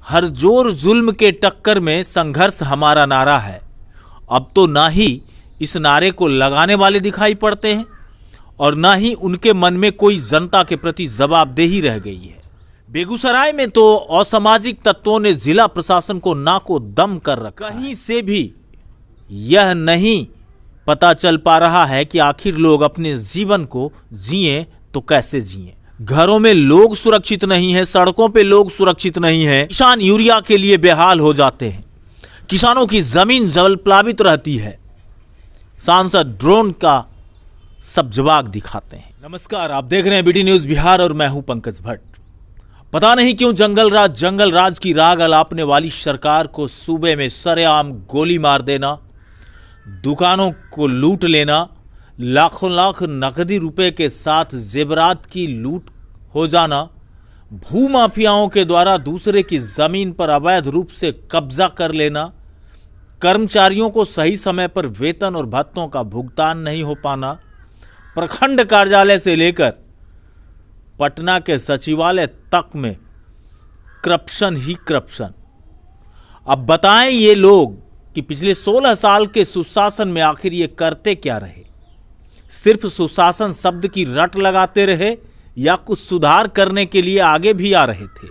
हर जोर जुल्म के टक्कर में संघर्ष हमारा नारा है। अब तो ना ही इस नारे को लगाने वाले दिखाई पड़ते हैं और ना ही उनके मन में कोई जनता के प्रति जवाबदेही रह गई है। बेगूसराय में तो असामाजिक तत्वों ने जिला प्रशासन को नाको दम कर रखा। कहीं से भी यह नहीं पता चल पा रहा है कि आखिर लोग अपने जीवन को जिएं तो कैसे जिएं। घरों में लोग सुरक्षित नहीं है, सड़कों पे लोग सुरक्षित नहीं है। किसान यूरिया के लिए बेहाल हो जाते हैं, किसानों की जमीन जलप्लावित रहती है। सांसद ड्रोन का सब जवाब दिखाते हैं। नमस्कार, आप देख रहे हैं बीटी न्यूज बिहार और मैं हूं पंकज भट्ट। पता नहीं क्यों जंगल राज की राग अलापने वाली सरकार को सूबे में सरेआम गोली मार देना, दुकानों को लूट लेना, लाखों लाख नकदी रुपए के साथ जेवरात की लूट हो जाना, भूमाफियाओं के द्वारा दूसरे की जमीन पर अवैध रूप से कब्जा कर लेना, कर्मचारियों को सही समय पर वेतन और भत्तों का भुगतान नहीं हो पाना, प्रखंड कार्यालय से लेकर पटना के सचिवालय तक में करप्शन ही करप्शन। अब बताएं ये लोग कि पिछले 16 साल के सुशासन में आखिर ये करते क्या रहे? सिर्फ सुशासन शब्द की रट लगाते रहे या कुछ सुधार करने के लिए आगे भी आ रहे थे?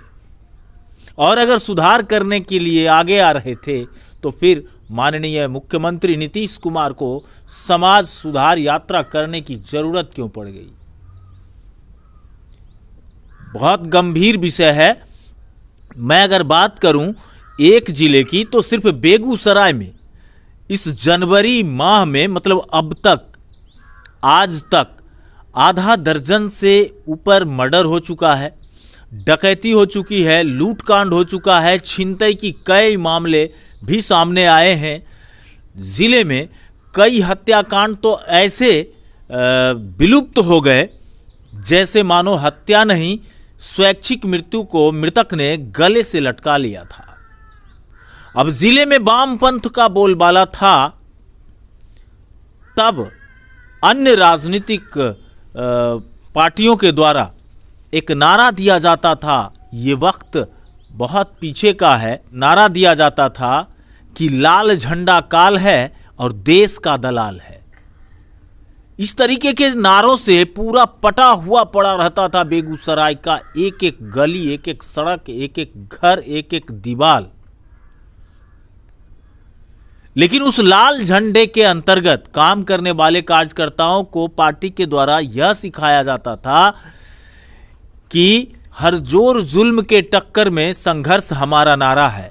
और अगर सुधार करने के लिए आगे आ रहे थे तो फिर माननीय मुख्यमंत्री नीतीश कुमार को समाज सुधार यात्रा करने की जरूरत क्यों पड़ गई? बहुत गंभीर विषय है। मैं अगर बात करूं एक जिले की तो सिर्फ बेगूसराय में इस जनवरी माह में मतलब अब तक आज तक आधा दर्जन से ऊपर मर्डर हो चुका है, डकैती हो चुकी है, लूटकांड हो चुका है, छिनतई की कई मामले भी सामने आए हैं। जिले में कई हत्याकांड तो ऐसे विलुप्त हो गए जैसे मानो हत्या नहीं, स्वैच्छिक मृत्यु को मृतक ने गले से लटका लिया था। अब जिले में वामपंथ का बोलबाला था, तब अन्य राजनीतिक पार्टियों के द्वारा एक नारा दिया जाता था, ये वक्त बहुत पीछे का है, नारा दिया जाता था कि लाल झंडा काल है और देश का दलाल है। इस तरीके के नारों से पूरा पटा हुआ पड़ा रहता था बेगूसराय का एक एक गली, एक एक सड़क, एक एक घर, एक एक दीवार। लेकिन उस लाल झंडे के अंतर्गत काम करने वाले कार्यकर्ताओं को पार्टी के द्वारा यह सिखाया जाता था कि हर जोर जुल्म के टक्कर में संघर्ष हमारा नारा है।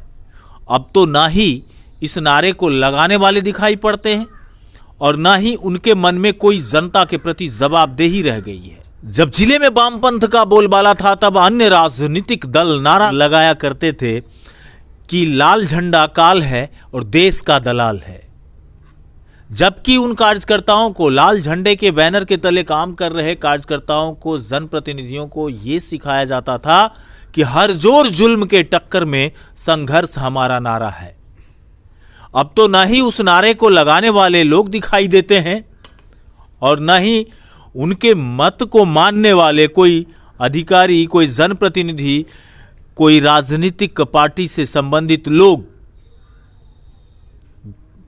अब तो ना ही इस नारे को लगाने वाले दिखाई पड़ते हैं और ना ही उनके मन में कोई जनता के प्रति जवाबदेही रह गई है। जब जिले में वामपंथ का बोलबाला था तब अन्य राजनीतिक दल नारा लगाया करते थे कि लाल झंडा काल है और देश का दलाल है, जबकि उन कार्यकर्ताओं को, लाल झंडे के बैनर के तले काम कर रहे कार्यकर्ताओं को, जनप्रतिनिधियों को यह सिखाया जाता था कि हर जोर जुल्म के टक्कर में संघर्ष हमारा नारा है। अब तो ना ही उस नारे को लगाने वाले लोग दिखाई देते हैं और ना ही उनके मत को मानने वाले कोई अधिकारी, कोई जनप्रतिनिधि, कोई राजनीतिक पार्टी से संबंधित लोग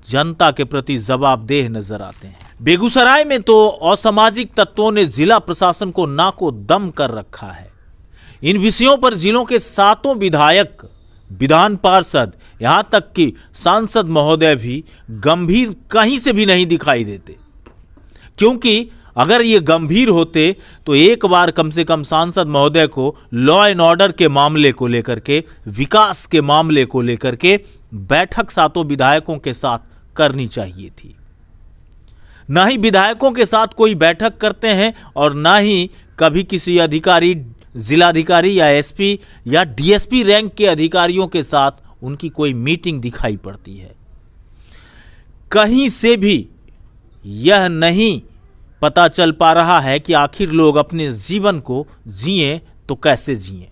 जनता के प्रति जवाबदेह नजर आते हैं। बेगूसराय में तो असामाजिक तत्वों ने जिला प्रशासन को नाको दम कर रखा है। इन विषयों पर जिलों के 7 विधायक, विधान पार्षद, यहां तक कि सांसद महोदय भी गंभीर कहीं से भी नहीं दिखाई देते। क्योंकि अगर ये गंभीर होते तो एक बार कम से कम सांसद महोदय को लॉ एंड ऑर्डर के मामले को लेकर के, विकास के मामले को लेकर के बैठक 7 विधायकों के साथ करनी चाहिए थी। ना ही विधायकों के साथ कोई बैठक करते हैं और ना ही कभी किसी अधिकारी, जिलाधिकारी या एसपी या डीएसपी रैंक के अधिकारियों के साथ उनकी कोई मीटिंग दिखाई पड़ती है। कहीं से भी यह नहीं पता चल पा रहा है कि आखिर लोग अपने जीवन को जिएं तो कैसे जिएं।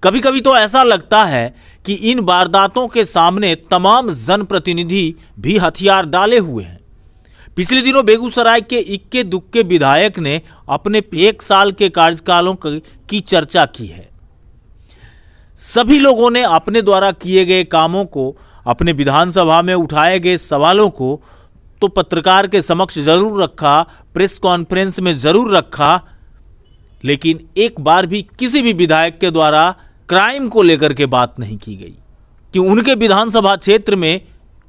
कभी कभी तो ऐसा लगता है कि इन वारदातों के सामने तमाम जनप्रतिनिधि भी हथियार डाले हुए हैं। पिछले दिनों बेगूसराय के इक्के दुक्के विधायक ने अपने 1 साल के कार्यकालों की चर्चा की है। सभी लोगों ने अपने द्वारा किए गए कामों को, अपने विधानसभा में उठाए गए सवालों को तो पत्रकार के समक्ष जरूर रखा, प्रेस कॉन्फ्रेंस में जरूर रखा, लेकिन एक बार भी किसी भी विधायक के द्वारा क्राइम को लेकर के बात नहीं की गई कि उनके विधानसभा क्षेत्र में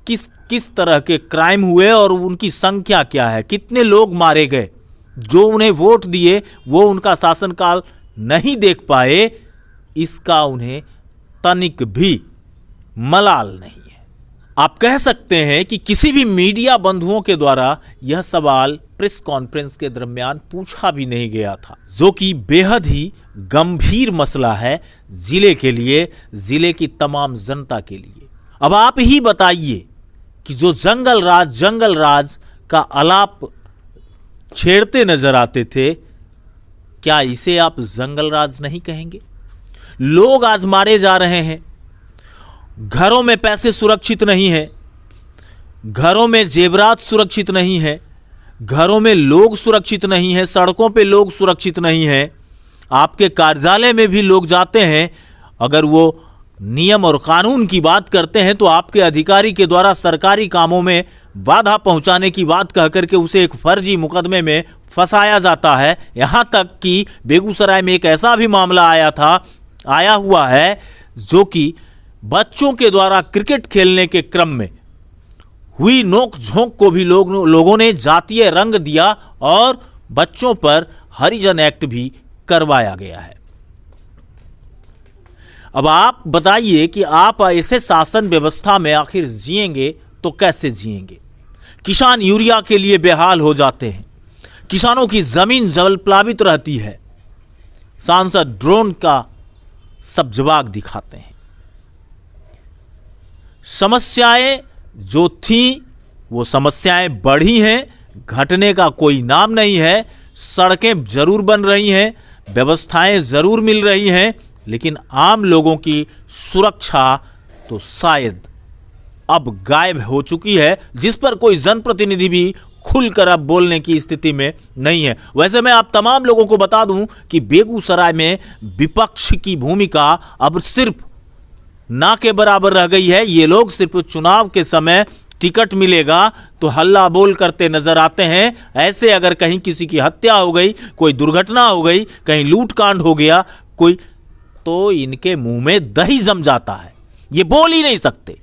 किस किस तरह के क्राइम हुए और उनकी संख्या क्या है, कितने लोग मारे गए। जो उन्हें वोट दिए वो उनका शासनकाल नहीं देख पाए, इसका उन्हें तनिक भी मलाल नहीं है। आप कह सकते हैं कि किसी भी मीडिया बंधुओं के द्वारा यह सवाल प्रेस कॉन्फ्रेंस के दरमियान पूछा भी नहीं गया था, जो कि बेहद ही गंभीर मसला है जिले के लिए, जिले की तमाम जनता के लिए। अब आप ही बताइए कि जो जंगल राज का आलाप छेड़ते नजर आते थे, क्या इसे आप जंगल राज नहीं कहेंगे? लोग आज मारे जा रहे हैं, घरों में पैसे सुरक्षित नहीं है, घरों में जेवरात सुरक्षित नहीं है, घरों में लोग सुरक्षित नहीं है, सड़कों पे लोग सुरक्षित नहीं है। आपके कार्यालय में भी लोग जाते हैं, अगर वो नियम और कानून की बात करते हैं तो आपके अधिकारी के द्वारा सरकारी कामों में बाधा पहुंचाने की बात कह करके उसे एक फर्जी मुकदमे में फंसाया जाता है। यहां तक कि बेगूसराय में एक ऐसा भी मामला आया हुआ है जो कि बच्चों के द्वारा क्रिकेट खेलने के क्रम में हुई नोक झोंक को भी लोगों ने जातीय रंग दिया और बच्चों पर हरिजन एक्ट भी करवाया गया है। अब आप बताइए कि आप ऐसे शासन व्यवस्था में आखिर जिएंगे तो कैसे जिएंगे? किसान यूरिया के लिए बेहाल हो जाते हैं, किसानों की जमीन जलप्लावित रहती है, सांसद ड्रोन का सब जवाब दिखाते हैं। समस्याएं जो थी वो समस्याएं बढ़ी हैं, घटने का कोई नाम नहीं है। सड़कें जरूर बन रही हैं, व्यवस्थाएं जरूर मिल रही हैं, लेकिन आम लोगों की सुरक्षा तो शायद अब गायब हो चुकी है, जिस पर कोई जनप्रतिनिधि भी खुलकर अब बोलने की स्थिति में नहीं है। वैसे मैं आप तमाम लोगों को बता दूं कि बेगूसराय में विपक्ष की भूमिका अब सिर्फ ना के बराबर रह गई है। ये लोग सिर्फ चुनाव के समय टिकट मिलेगा तो हल्ला बोल करते नजर आते हैं। ऐसे अगर कहीं किसी की हत्या हो गई, कोई दुर्घटना हो गई, कहीं लूटकांड हो गया कोई, तो इनके मुंह में दही जम जाता है, ये बोल ही नहीं सकते।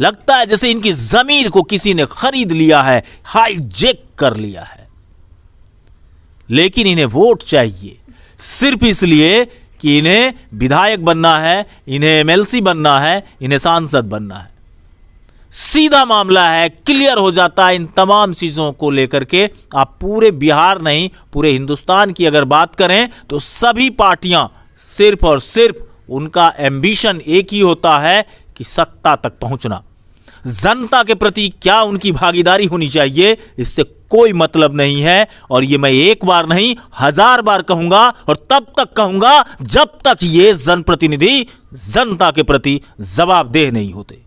लगता है जैसे इनकी जमीर को किसी ने खरीद लिया है, हाईजेक कर लिया है। लेकिन इन्हें वोट चाहिए सिर्फ इसलिए कि इन्हें विधायक बनना है, इन्हें एमएलसी बनना है, इन्हें सांसद बनना है। सीधा मामला है, क्लियर हो जाता है इन तमाम चीजों को लेकर के। आप पूरे बिहार नहीं, पूरे हिंदुस्तान की अगर बात करें तो सभी पार्टियां सिर्फ और सिर्फ उनका एम्बिशन एक ही होता है कि सत्ता तक पहुंचना। जनता के प्रति क्या उनकी भागीदारी होनी चाहिए, इससे कोई मतलब नहीं है। और ये मैं एक बार नहीं 1000 बार कहूंगा, और तब तक कहूंगा जब तक ये जनप्रतिनिधि जनता के प्रति जवाबदेह नहीं होते।